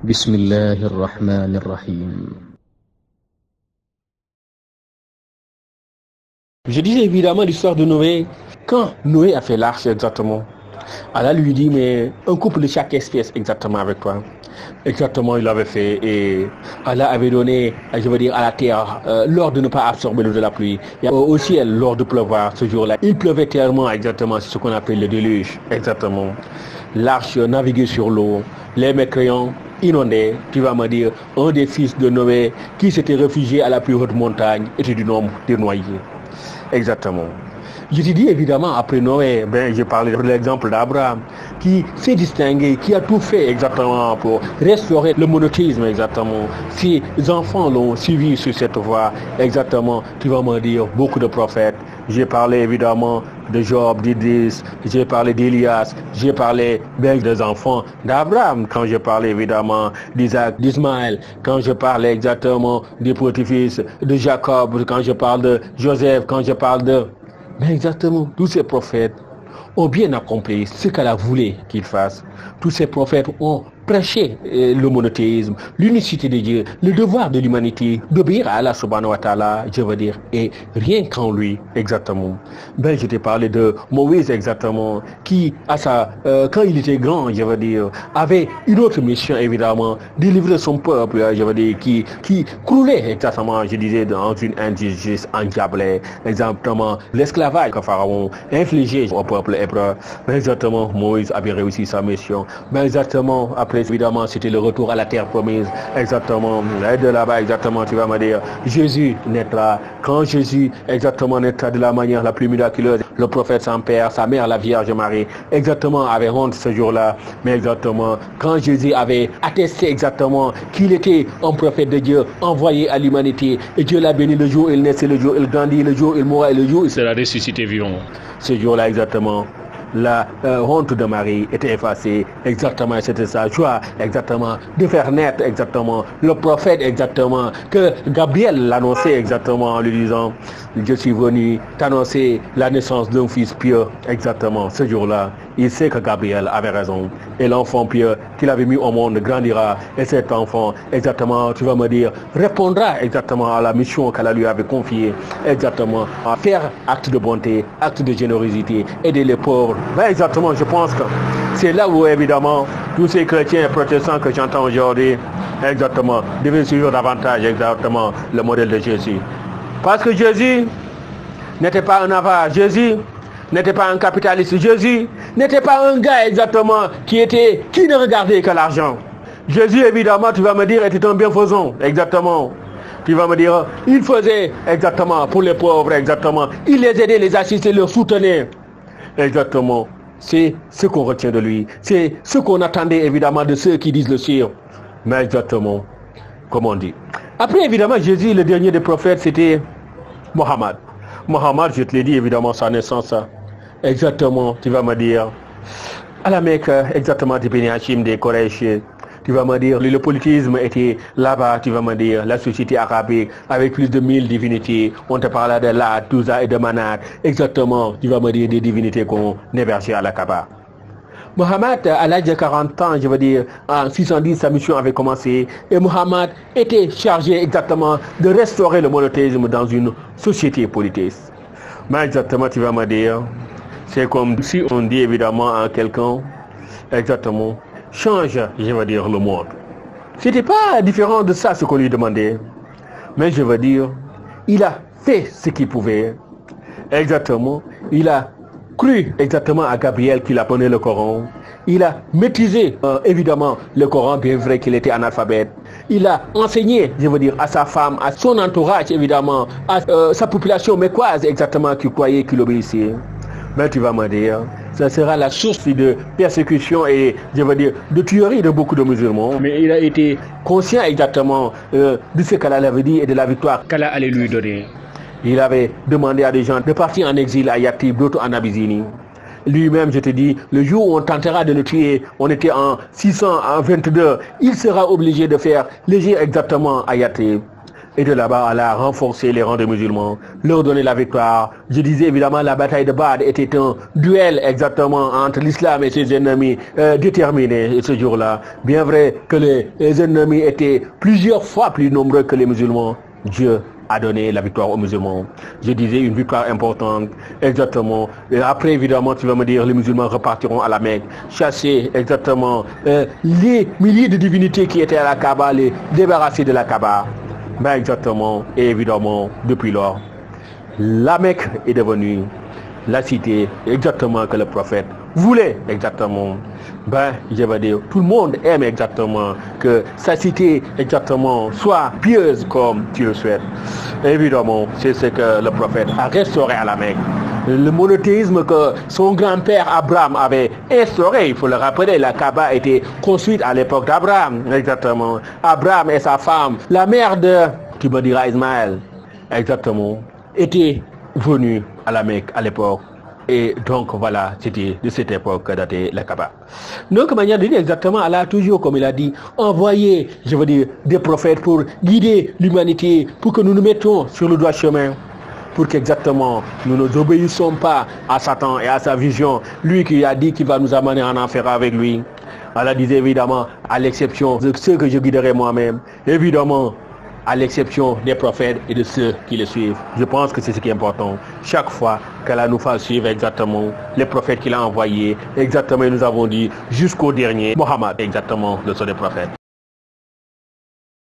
Bismillahirrahmanirrahim. Je disais évidemment l'histoire de Noé. Quand Noé a fait l'arche exactement, Allah lui dit mais un couple de chaque espèce exactement avec toi. Exactement, il l'avait fait et Allah avait donné, je veux dire, à la terre l'ordre de ne pas absorber l'eau de la pluie. Et au ciel, l'ordre de pleuvoir ce jour-là. Il pleuvait tellement exactement, c'est ce qu'on appelle le déluge. Exactement. L'arche naviguait sur l'eau, les mécréants inondés. Tu vas me dire, un des fils de Noé qui s'était réfugié à la plus haute montagne était du nombre des noyés. Exactement. Je te dis évidemment, après Noé, j'ai parlé de l'exemple d'Abraham, qui s'est distingué, qui a tout fait exactement pour restaurer le monothéisme exactement. Ses enfants l'ont suivi sur cette voie, exactement, tu vas me dire, beaucoup de prophètes. J'ai parlé évidemment de Job, d'Idris, j'ai parlé d'Elias, j'ai parlé des enfants d'Abraham, quand je parlais évidemment d'Isaac, d'Ismaël, quand je parlais exactement des petits-fils de Jacob, quand je parle de Joseph, quand je parle de... Mais exactement, tous ces prophètes ont bien accompli ce qu'Allah voulait qu'ils fassent. Tous ces prophètes ont prêché le monothéisme, l'unicité de Dieu, le devoir de l'humanité, d'obéir à Allah subhanahu wa ta'ala, je veux dire, et rien qu'en lui, exactement. Je t'ai parlé de Moïse, exactement, qui, quand il était grand, je veux dire, avait une autre mission, évidemment, délivrer son peuple, je veux dire, qui croulait, exactement, je disais, dans une injustice endiablée, exactement, l'esclavage que Pharaon infligeait au peuple hébreu. Exactement, Moïse avait réussi sa mission. Exactement, après, évidemment, c'était le retour à la terre promise. Exactement, et de là-bas, exactement, tu vas me dire, Jésus naîtra. Quand Jésus, exactement, naîtra de la manière la plus miraculeuse, le prophète sans père, sa mère, la Vierge Marie, exactement, avait honte ce jour-là. Mais exactement, quand Jésus avait attesté exactement qu'il était un prophète de Dieu, envoyé à l'humanité, et Dieu l'a béni le jour où il naissait, le jour où il grandit, le jour où il mourra, et le jour où il sera ressuscité vivant. Ce jour-là, exactement, la honte de Marie était effacée, exactement, c'était sa joie, exactement, de faire naître, exactement, le prophète, exactement, que Gabriel l'annonçait, exactement, en lui disant, je suis venu t'annoncer la naissance d'un fils pieux, exactement, ce jour-là, il sait que Gabriel avait raison, et l'enfant pieux qu'il avait mis au monde grandira, et cet enfant, exactement, tu vas me dire, répondra, exactement, à la mission qu'elle lui avait confiée, exactement, à faire acte de bonté, acte de générosité, aider les pauvres. Exactement, je pense que c'est là où évidemment tous ces chrétiens et protestants que j'entends aujourd'hui, exactement, devaient suivre davantage exactement le modèle de Jésus. Parce que Jésus n'était pas un avare, Jésus n'était pas un capitaliste, Jésus n'était pas un gars exactement qui ne regardait que l'argent. Jésus évidemment, tu vas me dire, était un bienfaisant, exactement. Tu vas me dire, il faisait exactement pour les pauvres, exactement. Il les aidait, les assistait, les soutenait. Exactement. C'est ce qu'on retient de lui. C'est ce qu'on attendait évidemment de ceux qui disent le suivre. Mais exactement, comme on dit. Après évidemment, Jésus, le dernier des prophètes, c'était Mohammed. Mohammed, je te l'ai dit évidemment, sa naissance. Exactement, tu vas me dire. À la Mecque, exactement, des Beni Hachim, des Quraysh. Tu vas me dire, le politisme était là-bas, tu vas me dire, la société arabique avec plus de 1000 divinités. On te parle de Lat, Touza et de Manat. Exactement, tu vas me dire des divinités qu'on hébergeait à la Kaaba. Mohammed, à l'âge de 40 ans, je veux dire, en 610, sa mission avait commencé. Et Mohammed était chargé exactement de restaurer le monothéisme dans une société polythéiste. Mais exactement, tu vas me dire, c'est comme si on dit évidemment à quelqu'un, exactement, change, je veux dire, le monde. C'était pas différent de ça ce qu'on lui demandait. Mais je veux dire, il a fait ce qu'il pouvait. Exactement. Il a cru exactement à Gabriel qu'il apprenait le Coran. Il a maîtrisé évidemment le Coran, bien vrai qu'il était analphabète. Il a enseigné, je veux dire, à sa femme, à son entourage évidemment, à sa population mécoise exactement qui croyait qu'il obéissait. Mais tu vas me dire, ça sera la source de persécution et, je veux dire, de tuerie de beaucoup de musulmans. Mais il a été conscient exactement de ce qu'Allah avait dit et de la victoire qu'Allah allait lui donner. Il avait demandé à des gens de partir en exil à Yathib, d'autres en Abyssinie. Lui-même, je te dis, le jour où on tentera de le tuer, on était en 622, il sera obligé de faire l'exil exactement à Yathib. et de là-bas, Allah a renforcé les rangs des musulmans, leur donner la victoire. Je disais évidemment, la bataille de Badr était un duel exactement entre l'islam et ses ennemis déterminés ce jour-là. Bien vrai que les ennemis étaient plusieurs fois plus nombreux que les musulmans. Dieu a donné la victoire aux musulmans. Je disais une victoire importante, exactement. Et après, évidemment, tu vas me dire, les musulmans repartiront à la Mecque, chasser exactement les milliers de divinités qui étaient à la Kaaba, les débarrasser de la Kaaba. Ben exactement, et évidemment, depuis lors, la Mecque est devenue la cité exactement que le prophète voulait exactement. Ben, je vais dire, tout le monde aime exactement que sa cité exactement soit pieuse comme tu le souhaites. Évidemment, c'est ce que le prophète a restauré à la Mecque. Le monothéisme que son grand-père Abraham avait instauré, il faut le rappeler, la Kaaba a été construite à l'époque d'Abraham, exactement. Abraham et sa femme, la mère de, tu me diras, Ismaël, exactement, étaient venus à la Mecque à l'époque. Et donc voilà, c'était de cette époque que datait la Kaaba. Donc, manière de dire exactement, Allah a toujours, comme il a dit, envoyé, je veux dire, des prophètes pour guider l'humanité, pour que nous nous mettions sur le droit chemin, pour qu'exactement nous ne obéissons pas à Satan et à sa vision. Lui qui a dit qu'il va nous amener en enfer avec lui. Allah disait évidemment, à l'exception de ceux que je guiderai moi-même, évidemment, à l'exception des prophètes et de ceux qui les suivent. Je pense que c'est ce qui est important. Chaque fois qu'Allah nous fasse suivre exactement les prophètes qu'il a envoyés, exactement, nous avons dit jusqu'au dernier, Mohammed, exactement, le seul des prophètes.